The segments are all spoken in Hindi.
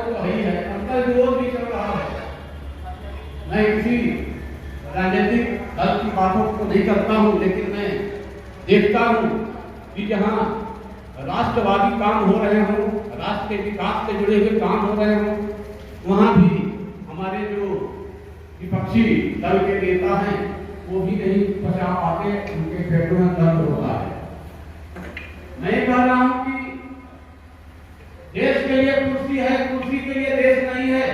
तो है ही है, अंतर विरोध भी चल रहा है। मैं किसी राजनीतिक दल की बातों को नहीं करता हूँ, लेकिन मैं देखता हूँ कि जहाँ राष्ट्रवादी काम हो रहे हों, राष्ट्र के विकास से जुड़े हुए काम हो रहे हों, वहाँ भी हमारे जो विपक्षी दल के नेता हैं वो भी नहीं पचा पाते, उनके पेटों में दर्द होता है। मैं कह रहा हूँ कि देश के लिए कुर्सी है, कुर्सी के लिए देश नहीं है।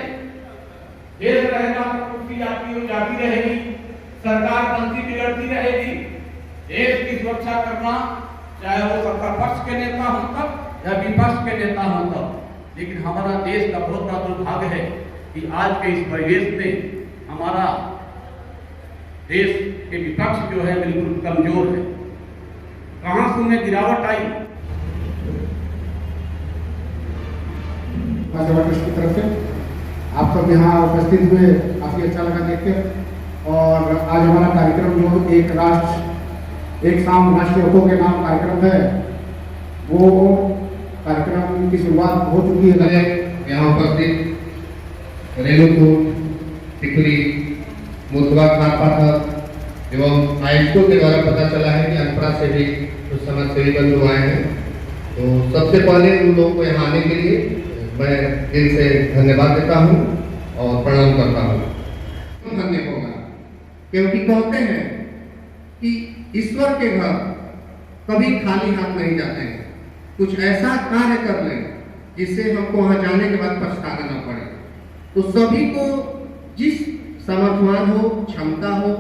देश रहेगा तो कुर्सी आती हो जाती रहेगी, सरकार बनती बिगड़ती रहेगी। देश की सुरक्षा करना, चाहे वो सत्ता पक्ष के नेता हो तब या विपक्ष के नेता हो तब, लेकिन हमारा देश का बहुत बड़ा दुर्भाग्य है कि आज के इस परिवेश में हमारा देश के विपक्ष जो है बिल्कुल कमजोर है। कहां से उन्हें गिरावट आई? की तरफ से आप सब यहाँ उपस्थित हुए, काफी अच्छा लगा देख के। और आज हमारा कार्यक्रम जो एक राष्ट्र एक शाम राष्ट्रीय के नाम कार्यक्रम है, वो कार्यक्रम की शुरुआत हो चुकी है। यहाँ उपस्थित रेणुकूट, टिकरी, मुतवा, खानपाथर एवं आयुष्को के द्वारा पता चला है कि अनपरा से भी कुछ समाजसेवी बंधु आए हैं। तो सबसे पहले उन लोगों को यहाँ आने के लिए मैं दिल से धन्यवाद देता हूँ और प्रणाम करता हूँ। धन्य होगा, क्योंकि कहते हैं कि ईश्वर के घर कभी खाली हाथ नहीं जाते हैं। कुछ ऐसा कार्य कर लें जिससे हमको वहाँ जाने के बाद पछताना न पड़े। तो सभी को जिस सामर्थ्यवान हो, क्षमता हो,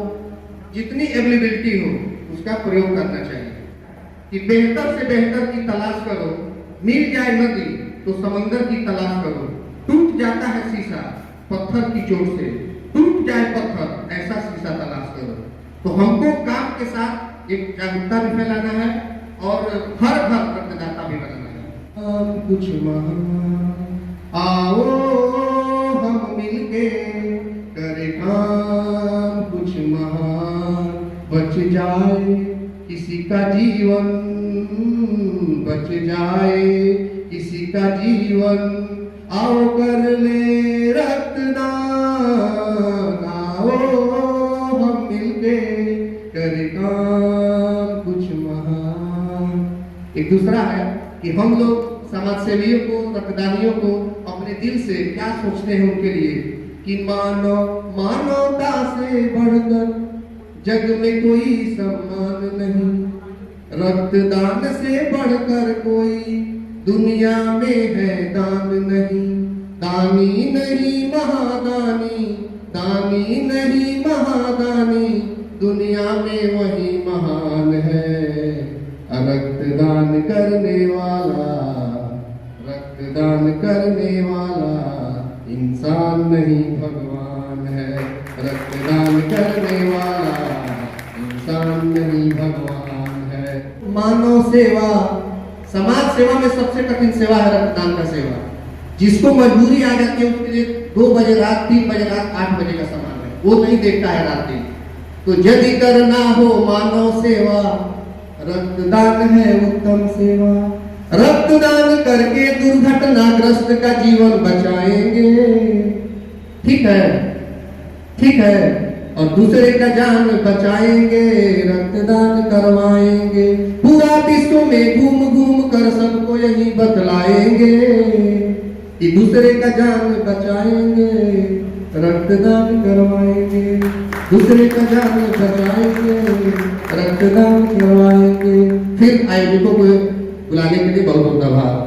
जितनी एबिलिटी हो, उसका प्रयोग करना चाहिए। कि बेहतर से बेहतर की तलाश करो, मिल जाए नदी तो समंदर की तलाश करो। टूट जाता है शीशा पत्थर की चोट से, टूट जाए पत्थर ऐसा शीशा तलाश करो। तो हमको काम के साथ एक जागरूकता भी फैलाना है और हर घर रक्तदाता भी बनाना है। कुछ आओ हम मिलके करे काम कुछ महान, बच जाए किसी का जीवन, बच जाए किसी का जीवन। आओ कर ले रक्तदान, आओ हम मिलके करे काम कुछ महान। एक दूसरा है कि हम लोग समाज सेवियों को, रक्तदानियों को अपने दिल से क्या सोचते हैं उनके लिए कि मानवता से बढ़कर जग में कोई सम्मान नहीं, रक्तदान से बढ़कर कोई दुनिया में है दान नहीं। दानी नहीं महादानी, दानी नहीं महादानी, दुनिया में वही महान है। रक्तदान करने वाला, रक्तदान करने वाला इंसान नहीं भगवान है। रक्तदान करने वाला इंसान नहीं भगवान है। मानव सेवा, समाज सेवा में सबसे कठिन सेवा है रक्तदान का सेवा। जिसको मजबूरी आ जाती है उसके लिए 2 बजे रात, 3 बजे रात, 8 बजे का समय है, वो नहीं देखता है रात दिन। तो यदि करना हो मानव सेवा, रक्तदान है उत्तम सेवा। रक्तदान करके दुर्घटनाग्रस्त का जीवन बचाएंगे, ठीक है, ठीक है, और दूसरे का जान बचाएंगे, रक्तदान करवाएंगे। पूरा विश्व में घूम घूम कर सबको यही बतलाएंगे कि दूसरे का जान बचाएंगे, रक्तदान करवाएंगे। दूसरे का जान बचाएंगे, रक्तदान करवाएंगे। फिर आयोजकों को बुलाने के लिए बहुत बहुत आभार।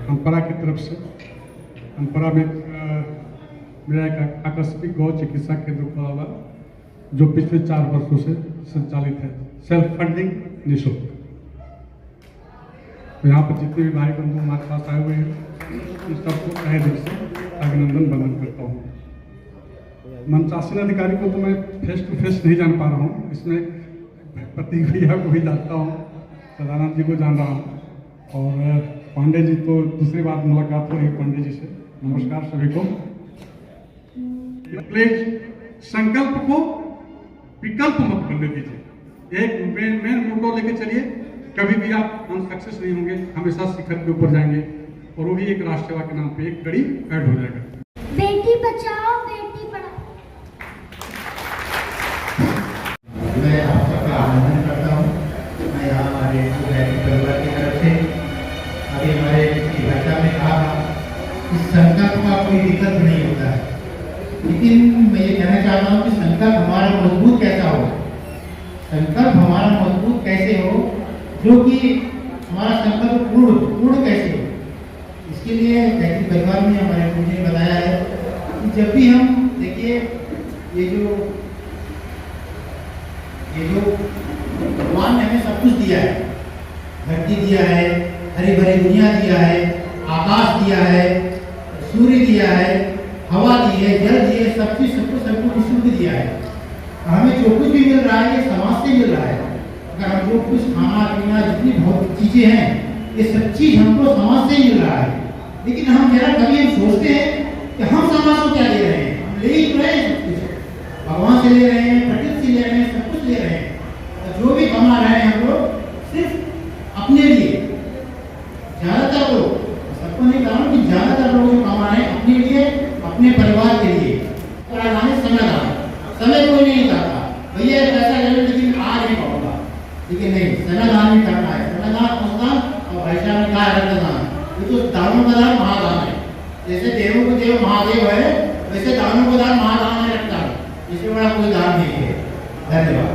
अनपरा की तरफ से, अनपरा में मेरा एक आकस्मिक गौ चिकित्सा केंद्र खुला हुआ जो पिछले 4 वर्षों से संचालित है, सेल्फ फंडिंग निःशुल्क। तो यहाँ पर जितने भी भाई बंधु हमारे पास आए हुए हैं उन सबको तहे दिल से अभिनंदन वंदन करता हूँ। मंचासीन अधिकारी को तो मैं फेस टू फेस नहीं जान पा रहा हूँ, इसमें प्रतीक भैया को भी जानता हूँ, सदानंद जी को जान रहा हूँ, और पांडे जी तो दूसरी बार मुलाकात हो रही है पांडे जी से। नमस्कार सभी को। प्लीज संकल्प को विकल्प मत बनने दीजिए, एक मेन मोटो लेके चलिए। कभी भी आप अनसक्सेस नहीं होंगे, हमेशा शिखर के ऊपर जाएंगे, और वो भी एक राष्ट्र सेवा के नाम पे एक कड़ी ऐड हो जाएगा। बेटी बचाओ बेटी पढ़ाओ। मैं आप सबका अभिनंदन करता हूँ। मैं यहाँ हमारे परिवार की तरफ से अभी हमारे भाषा में कहा कि संकल्प का कोई विकल्प नहीं होता है, लेकिन मैं ये कहना चाहता हूँ कि संकल्प हमारा मजबूत कैसा हो, संकल्प हमारा मजबूत कैसे हो, जो कि हमारा संकल्प पूर्ण कैसे हो। इसके लिए जैसे परिवार में हमारे गुरु ने बताया है कि जब भी हम देखिए ये जो भगवान ने हमें सब कुछ दिया है, धरती दिया है, हरी भरी दुनिया दिया है, आकाश दिया है, सूर्य दिया है, हवा दी है, जल दिए, सब कुछ शुद्ध दिया है। हमें जो कुछ भी मिल रहा है ये समाज से मिल रहा है। अगर हम जो कुछ खाना पीना जितनी बहुत चीजें हैं ये सब चीज हमको समाज से ही मिल रहा है, लेकिन हम जरा कभी हम सोचते हैं कि हम समाज को क्या ले रहे हैं। हम ले ही रहे हैं, सब कुछ भगवान से ले रहे हैं, प्रकृति से ले रहे हैं, सब कुछ ले रहे हैं। तो जो भी कमा रहे हैं हम लोग सिर्फ अपने लिए, ज्यादातर लोग, सबको नहीं कहा कि ज्यादातर लोग जो कमा रहे हैं अपने लिए, अपने परिवार के लिए। समय कोई नहीं चाहता भैया पैसा ले लो लेकिन आज नहीं पाऊंगा, लेकिन नहीं, सेनादान भी करना है। सेनादान अनुदान और भाईचारा में कहा रक्तदान, ये तो दानों का दान महादान है। जैसे देवों को देव महादेव है, वैसे दानों का दान महादान है, रक्तदान, इससे बड़ा कोई दान नहीं है। धन्यवाद।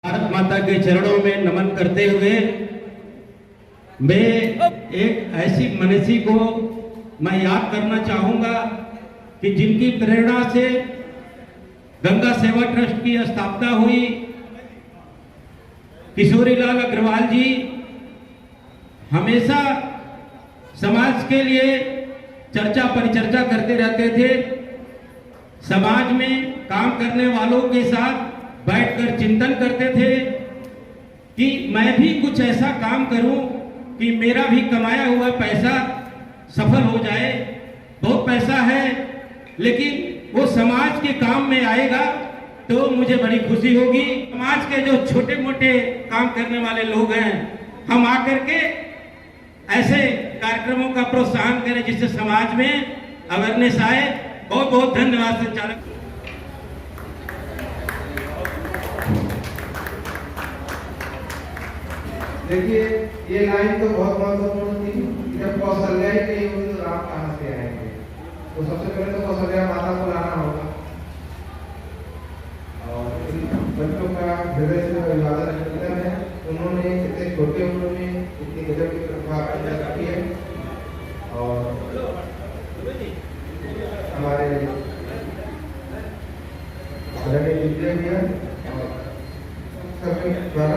भारत माता के चरणों में नमन करते हुए मैं एक ऐसी मनीषी को मैं याद करना चाहूंगा कि जिनकी प्रेरणा से गंगा सेवा ट्रस्ट की स्थापना हुई। किशोरीलाल अग्रवाल जी हमेशा समाज के लिए चर्चा परिचर्चा करते रहते थे। समाज में काम करने वालों के साथ बैठकर चिंतन करते थे कि मैं भी कुछ ऐसा काम करूं कि मेरा भी कमाया हुआ पैसा सफल हो जाए। बहुत पैसा है लेकिन वो समाज के काम में आएगा तो मुझे बड़ी खुशी होगी। समाज के जो छोटे मोटे काम करने वाले लोग हैं, हम आकर के ऐसे कार्यक्रमों का प्रोत्साहन करें जिससे समाज में अवेयरनेस आए। बहुत बहुत धन्यवाद संचालक। देखिए ये लाइन तो बहुत महत्वपूर्ण थी। जब कौशल्या ही नहीं होगी तो राम कहाँ से आएंगे। तो सबसे पहले तो कौशल्या माता को लाना होगा और बच्चों का हृदय से अभिवादन करते हैं। उन्होंने इतने छोटे उम्र में इतनी गजब की प्रतिभा पैदा की है और हमारे विद्या और सभी द्वारा